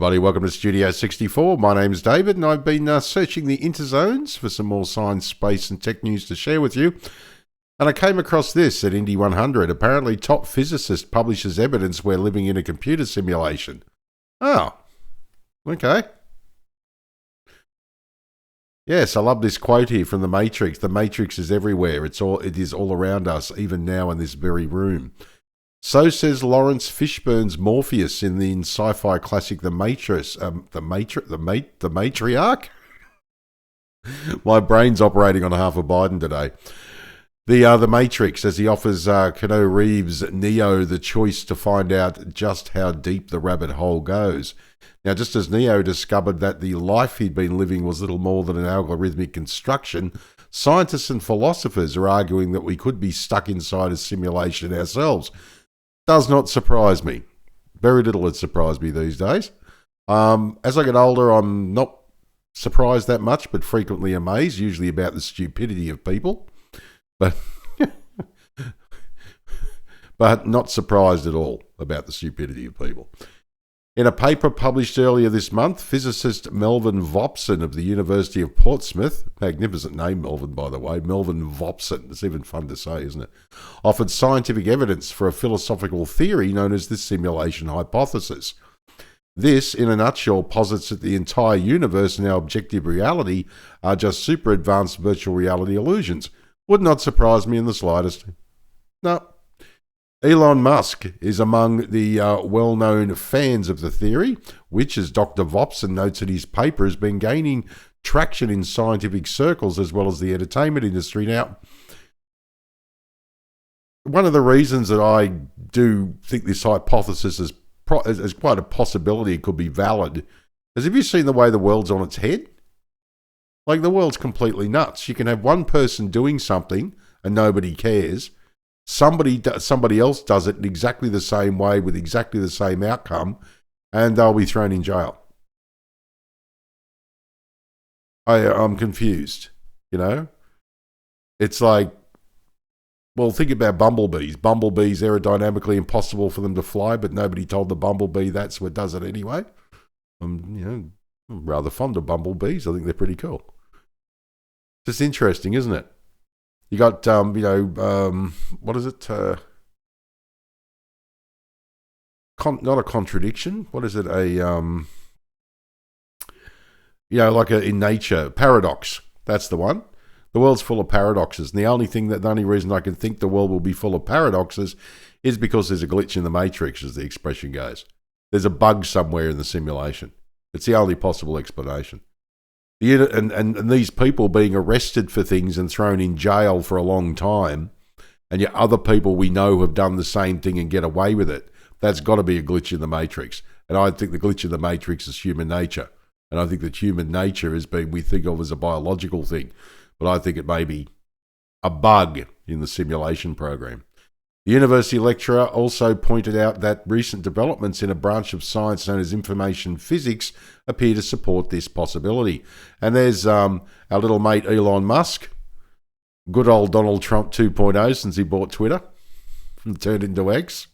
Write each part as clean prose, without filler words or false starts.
everybody. Welcome to Studio 64. My name's David, and I've been searching the interzones for some more science, space, and tech news to share with you. And I came across this at Indy 100. Apparently, top physicist publishes evidence we're living in a computer simulation. Oh, okay. Yes, I love this quote here from The Matrix. The Matrix is everywhere. It is all around us, even now in this very room. So says Lawrence Fishburne's Morpheus in the sci-fi classic The Matriarch? My brain's operating on half of Biden today. The Matrix, as he offers Keanu Reeves' Neo the choice to find out just how deep the rabbit hole goes. Now, just as Neo discovered that the life he'd been living was little more than an algorithmic construction, scientists and philosophers are arguing that we could be stuck inside a simulation ourselves. Does not surprise me. Very little has surprised me these days. As I get older, I'm not surprised that much, but frequently amazed, usually about the stupidity of people. But not surprised at all about the stupidity of people. In a paper published earlier this month, physicist Melvin Vopson of the University of Portsmouth, magnificent name Melvin by the way, Melvin Vopson, it's even fun to say, isn't it, offered scientific evidence for a philosophical theory known as the simulation hypothesis. This, in a nutshell, posits that the entire universe and our objective reality are just super advanced virtual reality illusions. Would not surprise me in the slightest. No. Elon Musk is among the well-known fans of the theory, which, as Dr. Vopson notes in his paper, has been gaining traction in scientific circles as well as the entertainment industry. Now, one of the reasons that I do think this hypothesis is quite a possibility it could be valid is, have you seen the way the world's on its head? Like, the world's completely nuts. You can have one person doing something and nobody cares. Somebody else does it in exactly the same way with exactly the same outcome, and they'll be thrown in jail. I'm confused, you know? It's like, well, think about bumblebees. Bumblebees, aerodynamically impossible for them to fly, but nobody told the bumblebee that's what does it anyway. I'm rather fond of bumblebees. I think they're pretty cool. Just interesting, isn't it? You got, what is it? Not a contradiction. What is it? In nature, paradox. That's the one. The world's full of paradoxes. And the only reason I can think the world will be full of paradoxes is because there's a glitch in the matrix, as the expression goes. There's a bug somewhere in the simulation. It's the only possible explanation. And these people being arrested for things and thrown in jail for a long time, and yet other people we know have done the same thing and get away with it, that's got to be a glitch in the matrix. And I think the glitch in the matrix is human nature. And I think that human nature we think of as a biological thing. But I think it may be a bug in the simulation program. The university lecturer also pointed out that recent developments in a branch of science known as information physics appear to support this possibility. And there's our little mate Elon Musk, good old Donald Trump 2.0 since he bought Twitter and turned into X.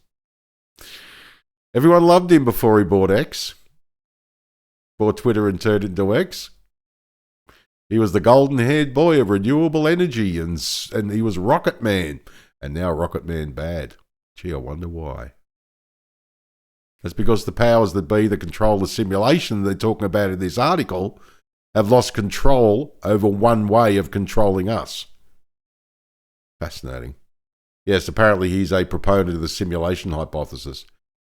Everyone loved him before he bought X. Bought Twitter and turned into X. He was the golden-haired boy of renewable energy, and he was Rocket Man. And now Rocket Man bad. Gee, I wonder why. That's because the powers that be that control the simulation they're talking about in this article have lost control over one way of controlling us. Fascinating. Yes, apparently he's a proponent of the simulation hypothesis.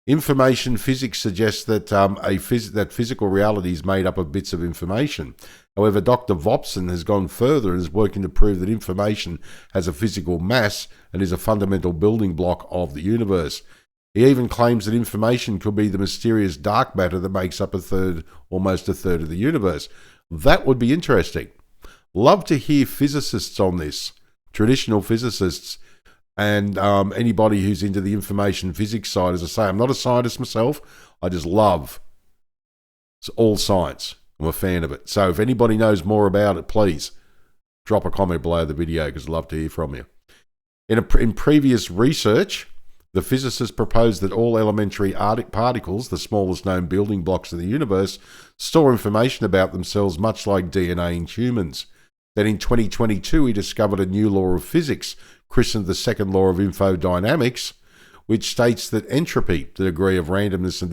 Information physics suggests that that physical reality is made up of bits of information. However, Dr. Vopson has gone further and is working to prove that information has a physical mass and is a fundamental building block of the universe. He even claims that information could be the mysterious dark matter that makes up almost a third of the universe. That would be interesting. Love to hear physicists on this, traditional physicists, and anybody who's into the information physics side. As I say, I'm not a scientist myself. I just love all science. I'm a fan of it. So if anybody knows more about it, please drop a comment below the video because I'd love to hear from you. In previous research, The physicists proposed that all elementary particles, the smallest known building blocks in the universe, store information about themselves much like DNA in humans. Then in 2022, he discovered a new law of physics, christened the second law of infodynamics, which states that entropy, the degree of randomness and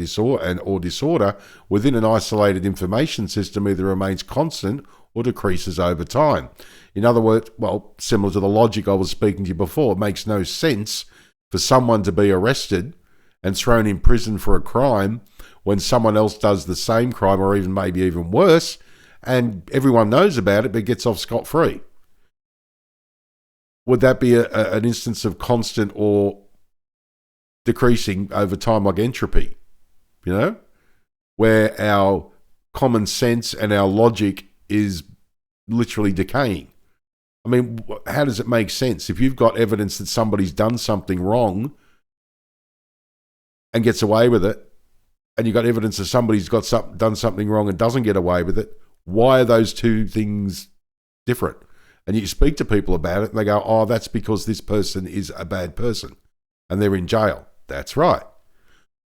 disorder within an isolated information system, either remains constant or decreases over time. In other words, well, similar to the logic I was speaking to you before, it makes no sense for someone to be arrested and thrown in prison for a crime when someone else does the same crime, or even maybe even worse, and everyone knows about it but gets off scot-free. Would that be an instance of constant or decreasing over time, like entropy, where our common sense and our logic is literally decaying? I mean, how does it make sense? If you've got evidence that somebody's done something wrong and gets away with it, and you've got evidence that somebody's done something wrong and doesn't get away with it, why are those two things different? And you speak to people about it and they go, oh, that's because this person is a bad person and they're in jail. That's right.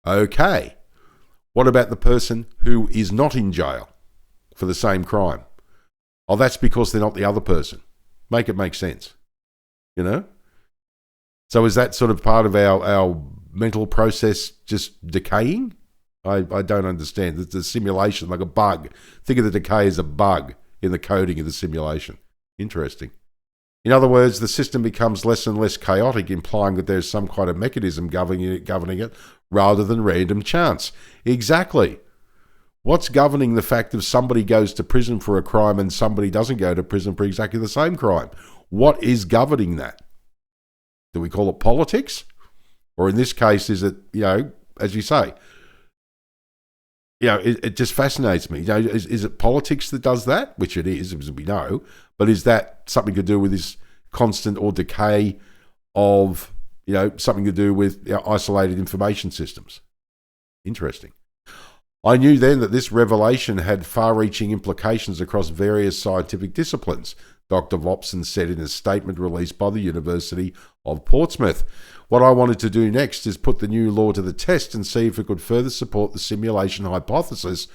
Okay. What about the person who is not in jail for the same crime? Oh, that's because they're not the other person. Make it make sense. So is that sort of part of our mental process just decaying? I don't understand. It's a simulation, like a bug. Think of the decay as a bug in the coding of the simulation. Interesting. In other words, the system becomes less and less chaotic, implying that there's some kind of mechanism governing it rather than random chance. Exactly. What's governing the fact if somebody goes to prison for a crime and somebody doesn't go to prison for exactly the same crime? What is governing that? Do we call it politics? Or in this case, is it, as you say, it just fascinates me. Is it politics that does that? Which it is, as we know. But is that something to do with this constant or decay of, something to do with isolated information systems? Interesting. I knew then that this revelation had far-reaching implications across various scientific disciplines, Dr. Vopson said in a statement released by the University of Portsmouth. What I wanted to do next is put the new law to the test and see if it could further support the simulation hypothesis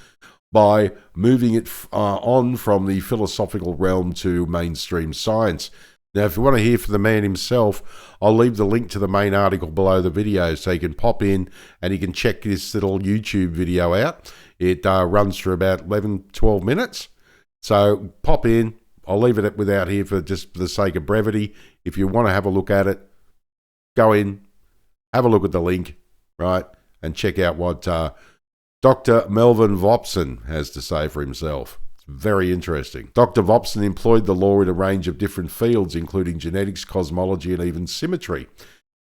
by moving it on from the philosophical realm to mainstream science. Now, if you want to hear from the man himself, I'll leave the link to the main article below the video so you can pop in and you can check this little YouTube video out. It runs for about 11-12 minutes. So pop in. I'll leave it without here for the sake of brevity. If you want to have a look at it, go in, have a look at the link, right, and check out what Dr. Melvin Vopson has to say for himself. It's very interesting. Dr. Vopson employed the law in a range of different fields, including genetics, cosmology, and even symmetry.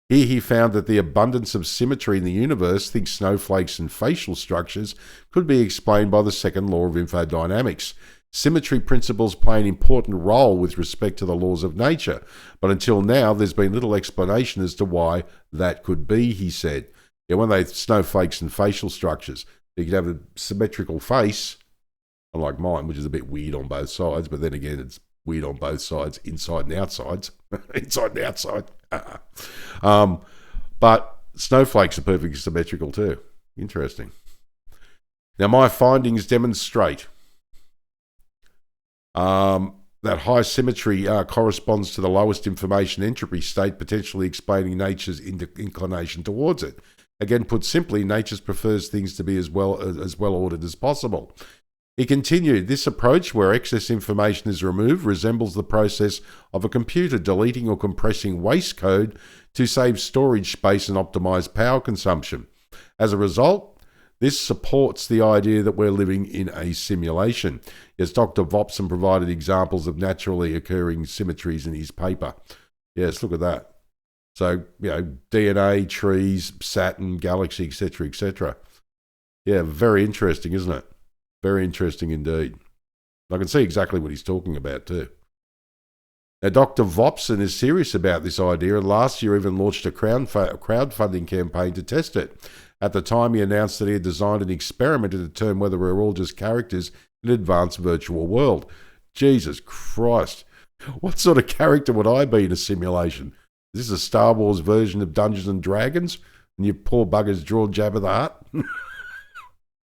Here he found that the abundance of symmetry in the universe, think snowflakes and facial structures, could be explained by the second law of infodynamics. Symmetry principles play an important role with respect to the laws of nature, but until now there's been little explanation as to why that could be, he said. When they snowflakes and facial structures, you could have a symmetrical face, unlike mine, which is a bit weird on both sides, but then again, it's weird on both sides, inside and outside. Inside and outside. But snowflakes are perfectly symmetrical too. Interesting. Now, my findings demonstrate that high symmetry corresponds to the lowest information entropy state, potentially explaining nature's inclination towards it. Again, put simply, nature prefers things to be as well ordered as possible. He continued, this approach, where excess information is removed, resembles the process of a computer deleting or compressing waste code to save storage space and optimize power consumption. As a result, this supports the idea that we're living in a simulation. Yes, Dr. Vopson provided examples of naturally occurring symmetries in his paper. Yes, look at that. So, DNA, trees, Saturn, galaxy, etc., etc. Yeah, very interesting, isn't it? Very interesting indeed. I can see exactly what he's talking about too. Now, Dr. Vopson is serious about this idea and last year even launched a crowdfunding campaign to test it. At the time, he announced that he had designed an experiment to determine whether we're all just characters in an advanced virtual world. Jesus Christ. What sort of character would I be in a simulation? Is this a Star Wars version of Dungeons and Dragons? And you poor buggers draw Jabba the Hutt?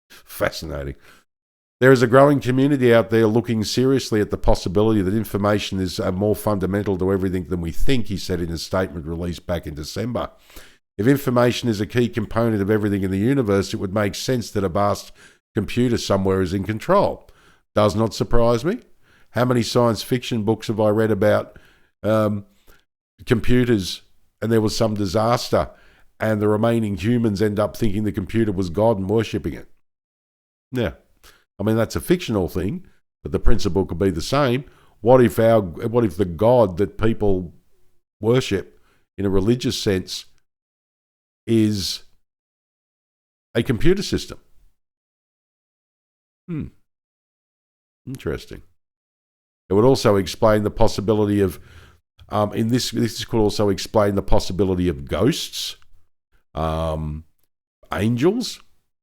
Fascinating. There is a growing community out there looking seriously at the possibility that information is more fundamental to everything than we think, he said in a statement released back in December. If information is a key component of everything in the universe, it would make sense that a vast computer somewhere is in control. Does not surprise me. How many science fiction books have I read about computers and there was some disaster and the remaining humans end up thinking the computer was God and worshipping it? Yeah. I mean, that's a fictional thing, but the principle could be the same. What if the God that people worship in a religious sense is a computer system? Interesting. It would also explain the possibility of, this could also explain the possibility of ghosts, angels.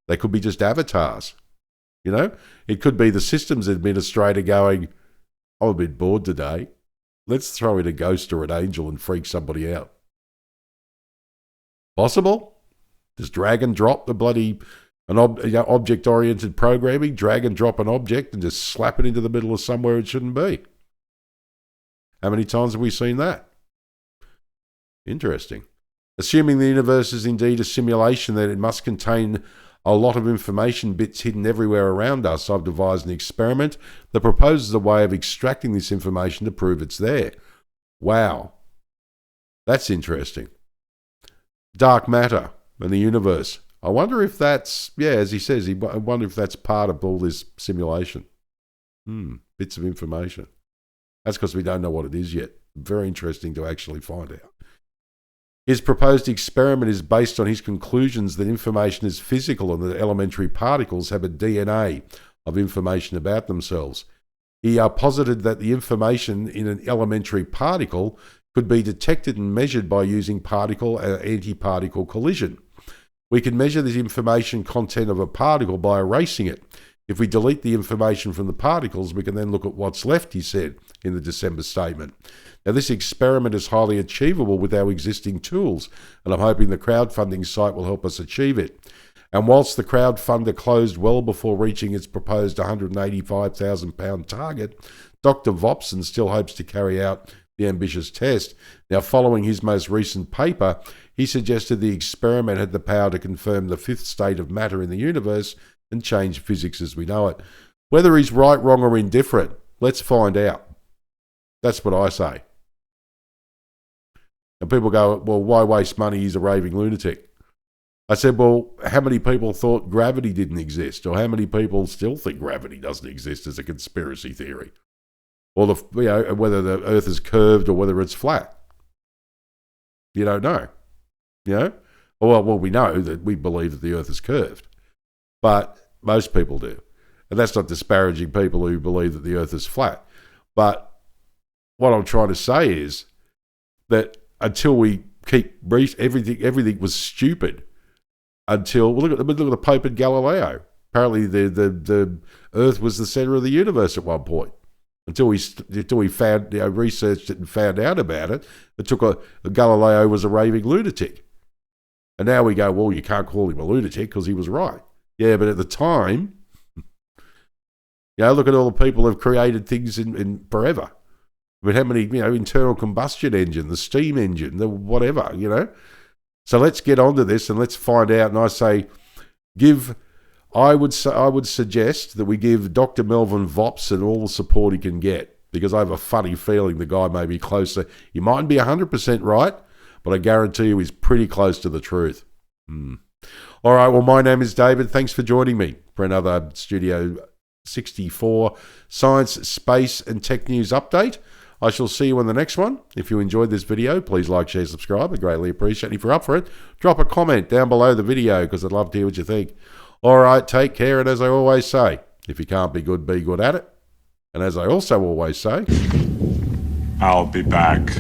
They could be just avatars. You know, it could be the systems administrator going, I'm a bit bored today. Let's throw in a ghost or an angel and freak somebody out. Possible? Just drag and drop the bloody object-oriented programming, drag and drop an object and just slap it into the middle of somewhere it shouldn't be. How many times have we seen that? Interesting. Assuming the universe is indeed a simulation, then it must contain a lot of information bits hidden everywhere around us. I've devised an experiment that proposes a way of extracting this information to prove it's there. Wow. That's interesting. Dark matter and the universe. I wonder if that's, as he says, I wonder if that's part of all this simulation. Bits of information. That's because we don't know what it is yet. Very interesting to actually find out. His proposed experiment is based on his conclusions that information is physical and that elementary particles have a DNA of information about themselves. He posited that the information in an elementary particle could be detected and measured by using particle-antiparticle collision. We can measure the information content of a particle by erasing it. If we delete the information from the particles, we can then look at what's left, he said in the December statement. Now, this experiment is highly achievable with our existing tools, and I'm hoping the crowdfunding site will help us achieve it. And whilst the crowdfunder closed well before reaching its proposed £185,000 target, Dr. Vopson still hopes to carry out the ambitious test. Now, following his most recent paper, he suggested the experiment had the power to confirm the fifth state of matter in the universe and change physics as we know it. Whether he's right, wrong, or indifferent, let's find out. That's what I say. And people go, well, why waste money? He's a raving lunatic. I said, well, how many people thought gravity didn't exist? Or how many people still think gravity doesn't exist as a conspiracy theory? Or whether the earth is curved or whether it's flat? You don't know. Well, we know that we believe that the earth is curved. But most people do. And that's not disparaging people who believe that the earth is flat. But what I'm trying to say is that until we keep everything was stupid until, well, look at the Pope and Galileo. Apparently the earth was the center of the universe at one point. Until we found, researched it and found out about it, Galileo was a raving lunatic. And now we go, well, you can't call him a lunatic because he was right. Yeah, but at the time, look at all the people who have created things in forever. But how many, internal combustion engine, the steam engine, the whatever, So let's get onto this and let's find out. And I say, I would suggest that we give Dr. Melvin Vopson all the support he can get, because I have a funny feeling the guy may be closer. He mightn't be 100% right, but I guarantee you he's pretty close to the truth. All right, well, my name is David. Thanks for joining me for another Studio 64 Science, Space and Tech News update. I shall see you in the next one. If you enjoyed this video, please like, share, subscribe. I greatly appreciate it. If you're up for it, drop a comment down below the video because I'd love to hear what you think. All right, take care. And as I always say, if you can't be good at it. And as I also always say, I'll be back.